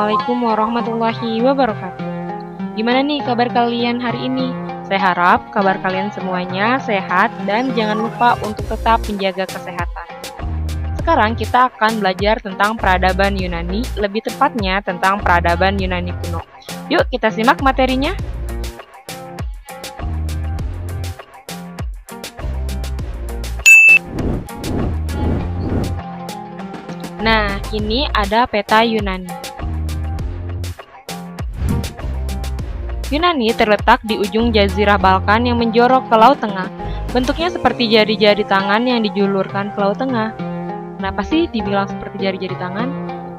Assalamualaikum warahmatullahi wabarakatuh. Gimana nih kabar kalian hari ini? Saya harap kabar kalian semuanya sehat dan jangan lupa untuk tetap menjaga kesehatan. Sekarang kita akan belajar tentang peradaban Yunani, lebih tepatnya tentang peradaban Yunani kuno. Yuk kita simak materinya. Nah, ini ada peta Yunani. Yunani terletak di ujung jazirah Balkan yang menjorok ke Laut Tengah. Bentuknya seperti jari-jari tangan yang dijulurkan ke Laut Tengah. Kenapa sih dibilang seperti jari-jari tangan?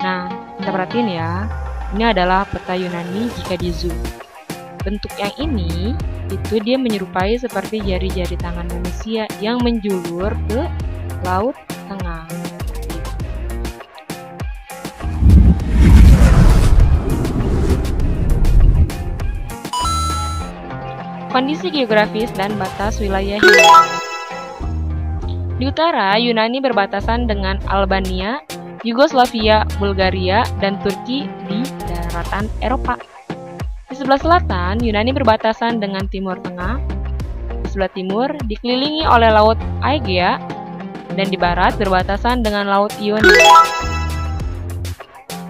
Nah, kita perhatiin ya. Ini adalah peta Yunani jika di zoom. Bentuk yang ini, itu dia menyerupai seperti jari-jari tangan manusia yang menjulur ke Laut Tengah. Kondisi geografis dan batas wilayah Yunani. Di utara, Yunani berbatasan dengan Albania, Yugoslavia, Bulgaria, dan Turki di daratan Eropa. Di sebelah selatan, Yunani berbatasan dengan Timur Tengah. Di sebelah timur, dikelilingi oleh Laut Aegea, dan di barat berbatasan dengan Laut Ionia.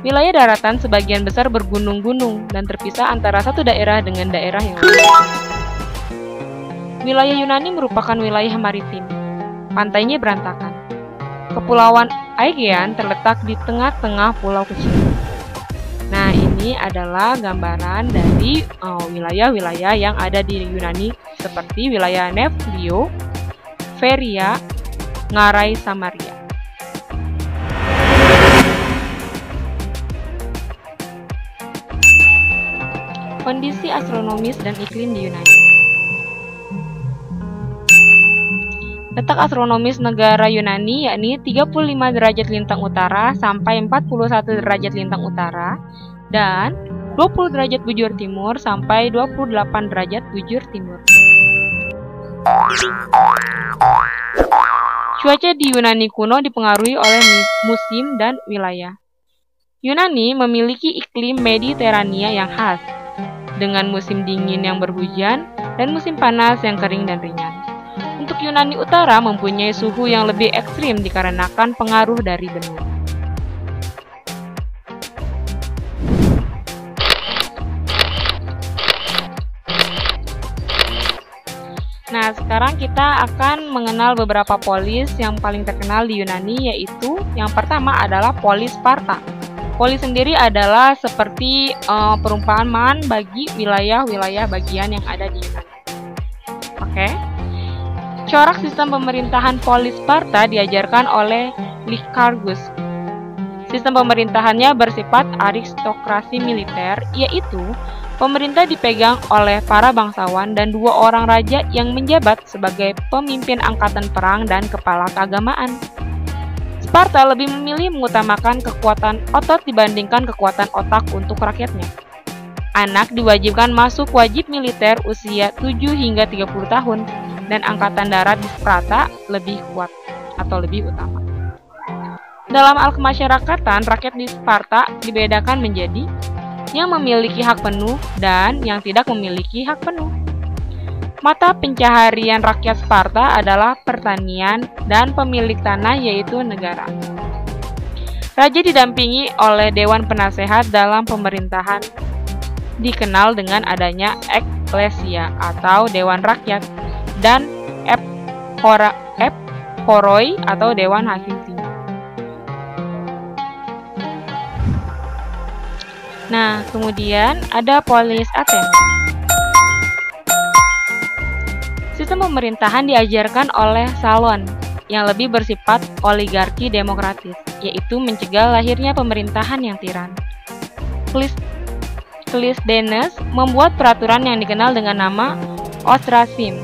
Wilayah daratan sebagian besar bergunung-gunung dan terpisah antara satu daerah dengan daerah yang lain. Wilayah Yunani merupakan wilayah maritim. Pantainya berantakan. Kepulauan Aegean terletak di tengah-tengah pulau kecil. Nah, ini adalah gambaran dari wilayah-wilayah yang ada di Yunani seperti wilayah Neflio, Feria, Ngarai, Samaria. Kondisi astronomis dan iklim di Yunani. Letak astronomis negara Yunani yakni 35 derajat lintang utara sampai 41 derajat lintang utara dan 20 derajat bujur timur sampai 28 derajat bujur timur. Cuaca di Yunani kuno dipengaruhi oleh musim dan wilayah. Yunani memiliki iklim Mediterania yang khas, dengan musim dingin yang berhujan dan musim panas yang kering dan ringan. Untuk Yunani Utara mempunyai suhu yang lebih ekstrim dikarenakan pengaruh dari benua. Nah, sekarang kita akan mengenal beberapa polis yang paling terkenal di Yunani, yaitu yang pertama adalah polis Sparta. Polis sendiri adalah seperti perumpamaan bagi wilayah-wilayah bagian yang ada di Yunani. Oke. Corak sistem pemerintahan polis Sparta diajarkan oleh Lycurgus. Sistem pemerintahannya bersifat aristokrasi militer, yaitu pemerintah dipegang oleh para bangsawan dan 2 orang raja yang menjabat sebagai pemimpin angkatan perang dan kepala keagamaan. Sparta lebih memilih mengutamakan kekuatan otot dibandingkan kekuatan otak untuk rakyatnya. Anak diwajibkan masuk wajib militer usia 7 hingga 30 tahun. Dan angkatan darat di Sparta lebih kuat atau lebih utama. Dalam hal kemasyarakatan, rakyat di Sparta dibedakan menjadi yang memiliki hak penuh dan yang tidak memiliki hak penuh. Mata pencaharian rakyat Sparta adalah pertanian dan pemilik tanah yaitu negara. Raja didampingi oleh Dewan Penasehat dalam pemerintahan, dikenal dengan adanya eklesia atau Dewan Rakyat, dan Ephoroi atau Dewan Hakim Tinggi. Nah, kemudian ada polis Athena. Sistem pemerintahan diajarkan oleh Salon yang lebih bersifat oligarki demokratis, yaitu mencegah lahirnya pemerintahan yang tiran. Clisthenes membuat peraturan yang dikenal dengan nama Ostrasim.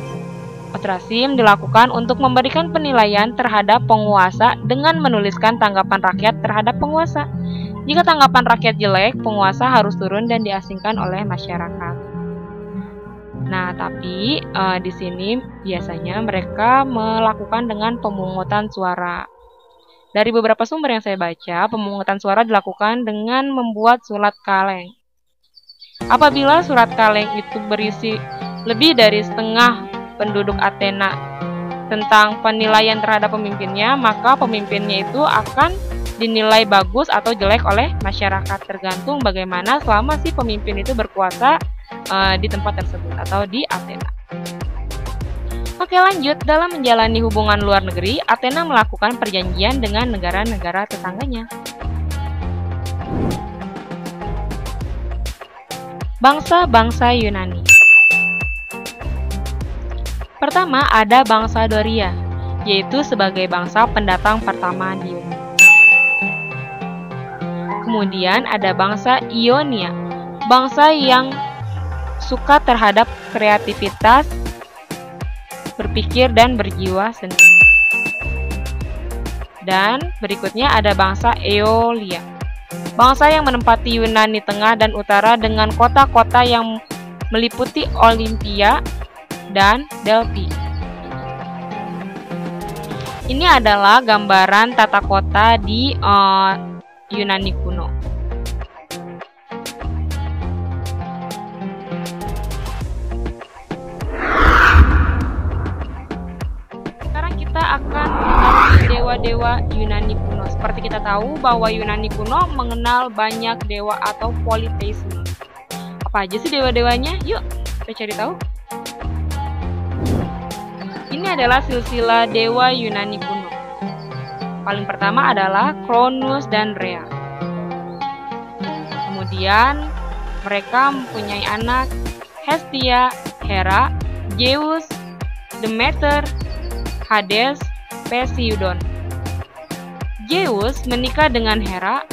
Ostrasim dilakukan untuk memberikan penilaian terhadap penguasa dengan menuliskan tanggapan rakyat terhadap penguasa. Jika tanggapan rakyat jelek, penguasa harus turun dan diasingkan oleh masyarakat. Nah, tapi di sini biasanya mereka melakukan dengan pemungutan suara. Dari beberapa sumber yang saya baca, pemungutan suara dilakukan dengan membuat surat kaleng. Apabila surat kaleng itu berisi lebih dari setengah penduduk Athena tentang penilaian terhadap pemimpinnya, maka pemimpinnya itu akan dinilai bagus atau jelek oleh masyarakat, tergantung bagaimana selama si pemimpin itu berkuasa di tempat tersebut atau di Athena. Oke, lanjut. Dalam menjalani hubungan luar negeri, Athena melakukan perjanjian dengan negara-negara tetangganya. Bangsa-bangsa Yunani. Pertama ada bangsa Doria, yaitu sebagai bangsa pendatang pertama di Yunani. Kemudian ada bangsa Ionia, bangsa yang suka terhadap kreativitas, berpikir dan berjiwa seni. Dan berikutnya ada bangsa Eolia, bangsa yang menempati Yunani tengah dan utara dengan kota-kota yang meliputi Olimpia dan Delphi. Ini adalah gambaran tata kota di Yunani kuno. Akan mengenal dewa-dewa Yunani kuno. Seperti kita tahu bahwa Yunani kuno mengenal banyak dewa atau politeisme. Apa aja sih dewa-dewanya? Yuk, kita cari tahu. Ini adalah silsilah dewa Yunani kuno. Paling pertama adalah Cronus dan Rhea. Kemudian mereka mempunyai anak Hestia, Hera, Zeus, Demeter, Hades, Poseidon. Zeus menikah dengan Hera,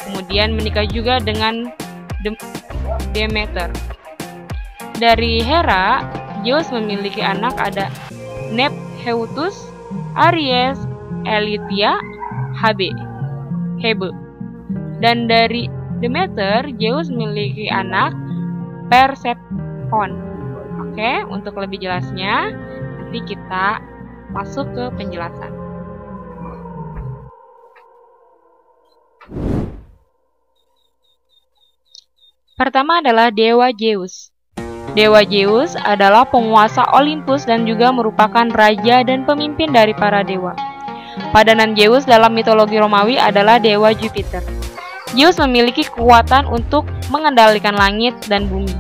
kemudian menikah juga dengan Demeter. Dari Hera, Zeus memiliki anak ada Nepheutus, Aries, Elytia, Hebe. Dan dari Demeter, Zeus memiliki anak Persephone. Oke, untuk lebih jelasnya nanti kita masuk ke penjelasan. Pertama adalah Dewa Zeus. Dewa Zeus adalah penguasa Olympus dan juga merupakan raja dan pemimpin dari para dewa. Padanan Zeus dalam mitologi Romawi adalah dewa Jupiter. Zeus memiliki kekuatan untuk mengendalikan langit dan bumi.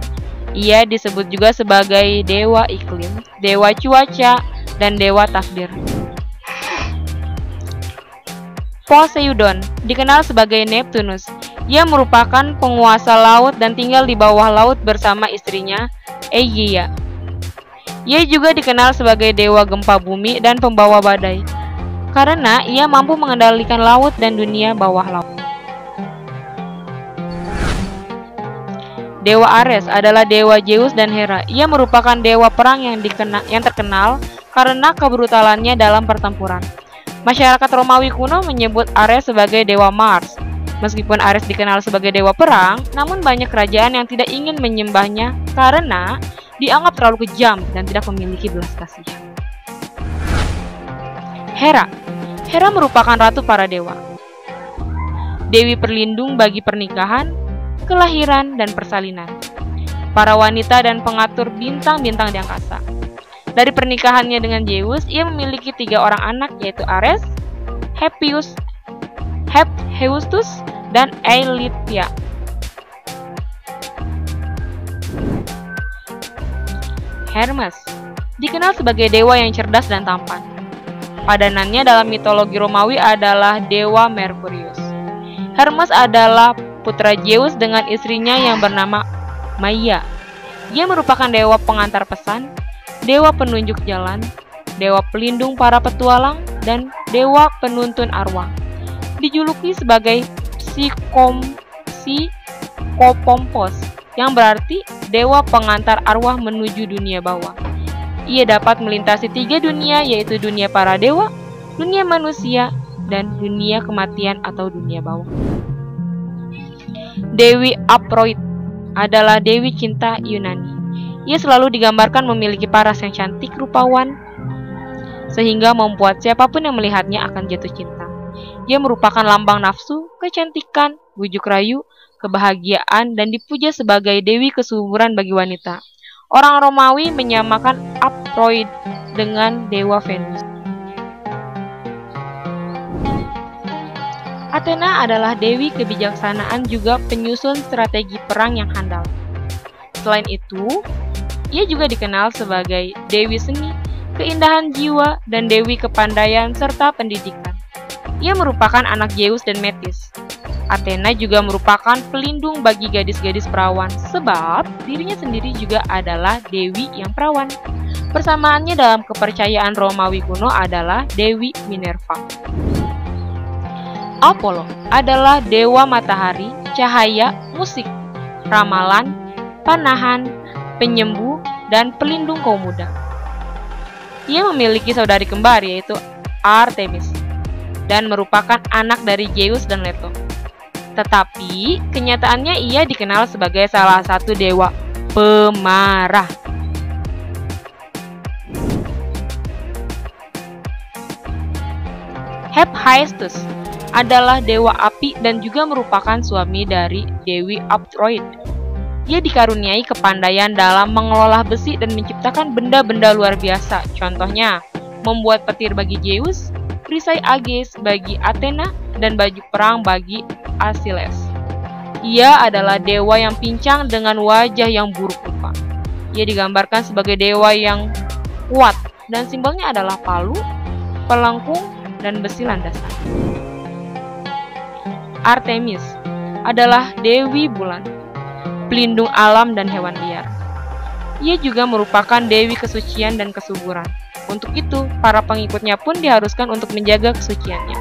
Ia disebut juga sebagai dewa iklim, dewa cuaca, dan dewa takdir. Poseidon dikenal sebagai Neptunus. Ia merupakan penguasa laut dan tinggal di bawah laut bersama istrinya Aegea. Ia juga dikenal sebagai dewa gempa bumi dan pembawa badai, karena ia mampu mengendalikan laut dan dunia bawah laut. Dewa Ares adalah dewa Zeus dan Hera. Ia merupakan dewa perang yang terkenal karena kebrutalannya dalam pertempuran. Masyarakat Romawi kuno menyebut Ares sebagai dewa Mars. Meskipun Ares dikenal sebagai dewa perang, namun banyak kerajaan yang tidak ingin menyembahnya karena dianggap terlalu kejam dan tidak memiliki belas kasihan. Hera merupakan ratu para dewa. Dewi perlindung bagi pernikahan, kelahiran, dan persalinan. Para wanita dan pengatur bintang-bintang di angkasa. Dari pernikahannya dengan Zeus, ia memiliki 3 orang anak, yaitu Ares, Hephaestus, dan Elytia. Hermes dikenal sebagai dewa yang cerdas dan tampan. Padanannya dalam mitologi Romawi adalah dewa Merkurius. Hermes adalah putra Zeus dengan istrinya yang bernama Maia. Dia merupakan dewa pengantar pesan, dewa penunjuk jalan, dewa pelindung para petualang, dan dewa penuntun arwah. Dijuluki sebagai Psikopompos, yang berarti dewa pengantar arwah menuju dunia bawah. Ia dapat melintasi 3 dunia, yaitu dunia para dewa, dunia manusia, dan dunia kematian atau dunia bawah. Dewi Aphrodite adalah dewi cinta Yunani. Ia selalu digambarkan memiliki paras yang cantik rupawan, sehingga membuat siapapun yang melihatnya akan jatuh cinta. Ia merupakan lambang nafsu, kecantikan, bujuk rayu, kebahagiaan, dan dipuja sebagai dewi kesuburan bagi wanita. Orang Romawi menyamakan Aphrodite dengan dewa Venus. Athena adalah dewi kebijaksanaan juga penyusun strategi perang yang handal. Selain itu, ia juga dikenal sebagai dewi seni, keindahan jiwa, dan dewi kepandaian serta pendidikan. Ia merupakan anak Zeus dan Metis. Athena juga merupakan pelindung bagi gadis-gadis perawan, sebab dirinya sendiri juga adalah dewi yang perawan. Persamaannya dalam kepercayaan Romawi kuno adalah Dewi Minerva. Apollo adalah dewa matahari, cahaya, musik, ramalan, panahan, penyembuh, dan pelindung kaum muda. Ia memiliki saudari kembar yaitu Artemis dan merupakan anak dari Zeus dan Leto. Tetapi kenyataannya ia dikenal sebagai salah satu dewa pemarah. Hephaestus adalah dewa api dan juga merupakan suami dari Dewi Aphrodite. Ia dikaruniai kepandaian dalam mengelola besi dan menciptakan benda-benda luar biasa. Contohnya, membuat petir bagi Zeus, perisai Aegis bagi Athena, dan baju perang bagi Achilles. Ia adalah dewa yang pincang dengan wajah yang buruk rupa. Ia digambarkan sebagai dewa yang kuat dan simbolnya adalah palu, pelengkung, dan besi landasan. Artemis adalah dewi bulan, pelindung alam dan hewan liar. Ia juga merupakan dewi kesucian dan kesuburan. Untuk itu, para pengikutnya pun diharuskan untuk menjaga kesuciannya.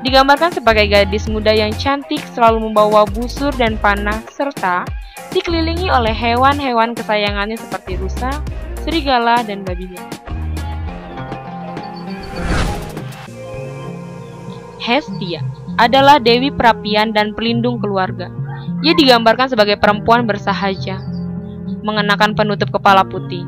Digambarkan sebagai gadis muda yang cantik, selalu membawa busur dan panah, serta dikelilingi oleh hewan-hewan kesayangannya seperti rusa, serigala, dan babi hutan. Hestia adalah dewi perapian dan pelindung keluarga. Ia digambarkan sebagai perempuan bersahaja, mengenakan penutup kepala putih.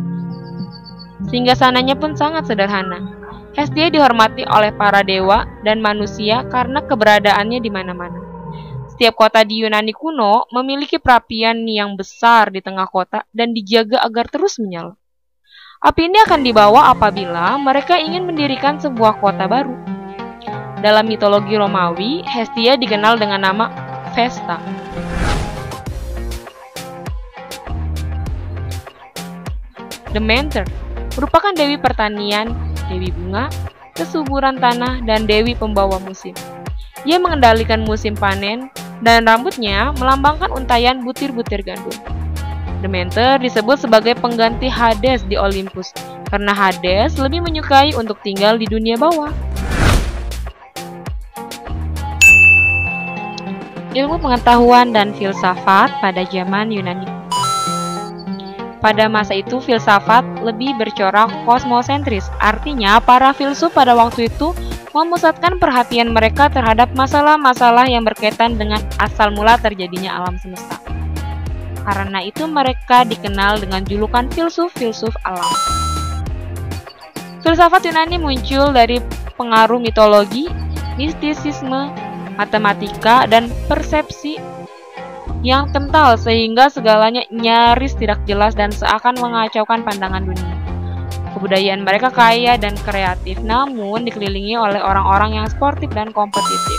Singgasananya pun sangat sederhana. Hestia dihormati oleh para dewa dan manusia karena keberadaannya di mana-mana. Setiap kota di Yunani kuno memiliki perapian yang besar di tengah kota dan dijaga agar terus menyala. Api ini akan dibawa apabila mereka ingin mendirikan sebuah kota baru. Dalam mitologi Romawi, Hestia dikenal dengan nama Vesta. Demeter merupakan dewi pertanian, dewi bunga, kesuburan tanah, dan dewi pembawa musim. Ia mengendalikan musim panen, dan rambutnya melambangkan untayan butir-butir gandum. Demeter disebut sebagai pengganti Hades di Olympus, karena Hades lebih menyukai untuk tinggal di dunia bawah. Ilmu pengetahuan dan filsafat pada zaman Yunani. Pada masa itu, filsafat lebih bercorak kosmosentris. Artinya, para filsuf pada waktu itu memusatkan perhatian mereka terhadap masalah-masalah yang berkaitan dengan asal mula terjadinya alam semesta. Karena itu, mereka dikenal dengan julukan filsuf-filsuf alam. Filsafat Yunani muncul dari pengaruh mitologi, mistisisme, matematika, dan persepsi yang kental sehingga segalanya nyaris tidak jelas dan seakan mengacaukan pandangan dunia. Kebudayaan mereka kaya dan kreatif, namun dikelilingi oleh orang-orang yang sportif dan kompetitif.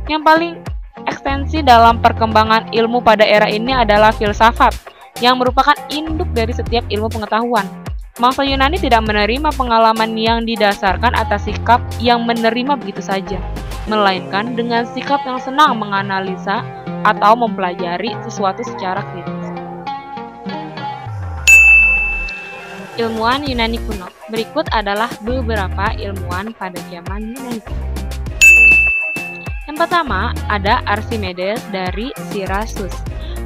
Yang paling ekstensi dalam perkembangan ilmu pada era ini adalah filsafat, yang merupakan induk dari setiap ilmu pengetahuan. Bangsa Yunani tidak menerima pengalaman yang didasarkan atas sikap yang menerima begitu saja, melainkan dengan sikap yang senang menganalisa atau mempelajari sesuatu secara kritis. Ilmuwan Yunani kuno. Berikut adalah beberapa ilmuwan pada zaman Yunani kuno. Yang pertama, ada Archimedes dari Sirasus.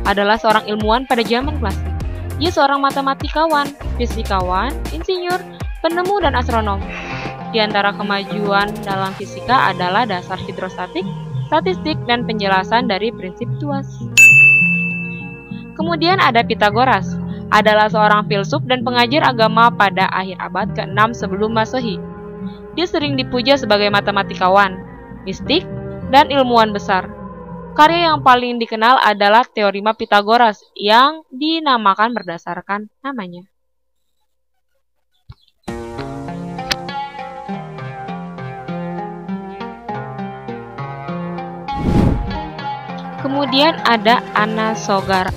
Adalah seorang ilmuwan pada zaman klasik. Ia seorang matematikawan, fisikawan, insinyur, penemu, dan astronom. Di antara kemajuan dalam fisika adalah dasar hidrostatik, statistik, dan penjelasan dari prinsip tuas. Kemudian ada Pythagoras, adalah seorang filsuf dan pengajar agama pada akhir abad ke-6 sebelum Masehi. Dia sering dipuja sebagai matematikawan, mistik, dan ilmuwan besar. Karya yang paling dikenal adalah Teorema Pythagoras yang dinamakan berdasarkan namanya. Kemudian ada Anaxagoras.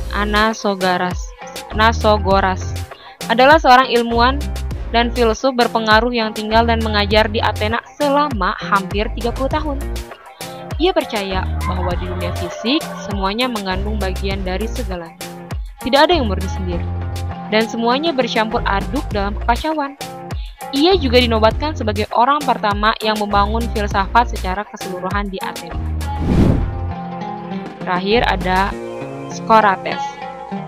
Adalah seorang ilmuwan dan filsuf berpengaruh yang tinggal dan mengajar di Athena selama hampir 30 tahun. Ia percaya bahwa di dunia fisik semuanya mengandung bagian dari segalanya. Tidak ada yang murni sendiri, dan semuanya bercampur aduk dalam kekacauan. Ia juga dinobatkan sebagai orang pertama yang membangun filsafat secara keseluruhan di Athena. Terakhir ada Socrates,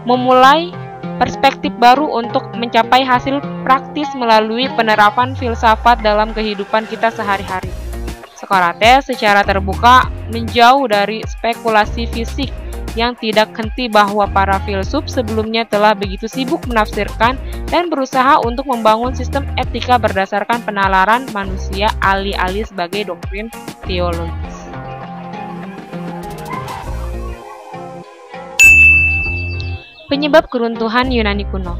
memulai perspektif baru untuk mencapai hasil praktis melalui penerapan filsafat dalam kehidupan kita sehari-hari. Socrates secara terbuka menjauh dari spekulasi fisik yang tidak henti bahwa para filsuf sebelumnya telah begitu sibuk menafsirkan dan berusaha untuk membangun sistem etika berdasarkan penalaran manusia alih-alih sebagai doktrin teologis. Penyebab keruntuhan Yunani kuno.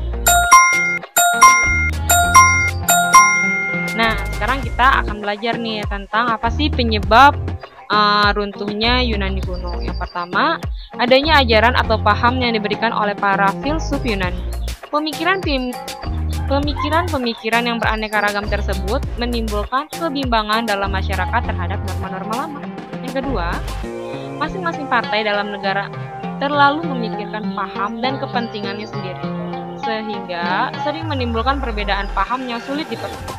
Nah, sekarang kita akan belajar nih tentang apa sih penyebab runtuhnya Yunani kuno. Yang pertama, adanya ajaran atau paham yang diberikan oleh para filsuf Yunani. Pemikiran-pemikiran yang beraneka ragam tersebut menimbulkan kebimbangan dalam masyarakat terhadap norma-norma lama. Yang kedua, masing-masing partai dalam negara terlalu memikirkan paham dan kepentingannya sendiri, sehingga sering menimbulkan perbedaan paham yang sulit dipertemukan.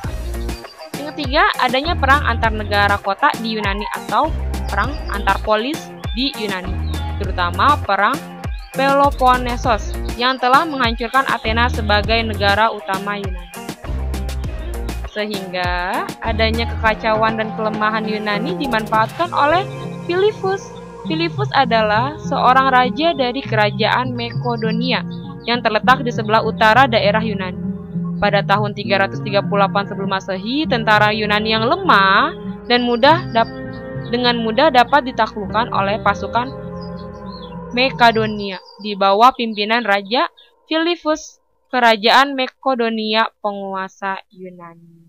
Yang ketiga, adanya perang antar negara kota di Yunani atau perang antar polis di Yunani, terutama perang Peloponnesos yang telah menghancurkan Athena sebagai negara utama Yunani. Sehingga adanya kekacauan dan kelemahan Yunani dimanfaatkan oleh Philippus. Philippus adalah seorang raja dari kerajaan Makedonia yang terletak di sebelah utara daerah Yunani. Pada tahun 338 sebelum Masehi, tentara Yunani yang lemah dan dengan mudah dapat ditaklukkan oleh pasukan Makedonia di bawah pimpinan Raja Philippus, kerajaan Makedonia penguasa Yunani.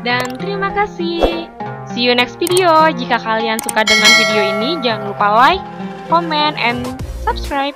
Dan terima kasih. See you next video. Jika kalian suka dengan video ini, jangan lupa like, comment, and subscribe.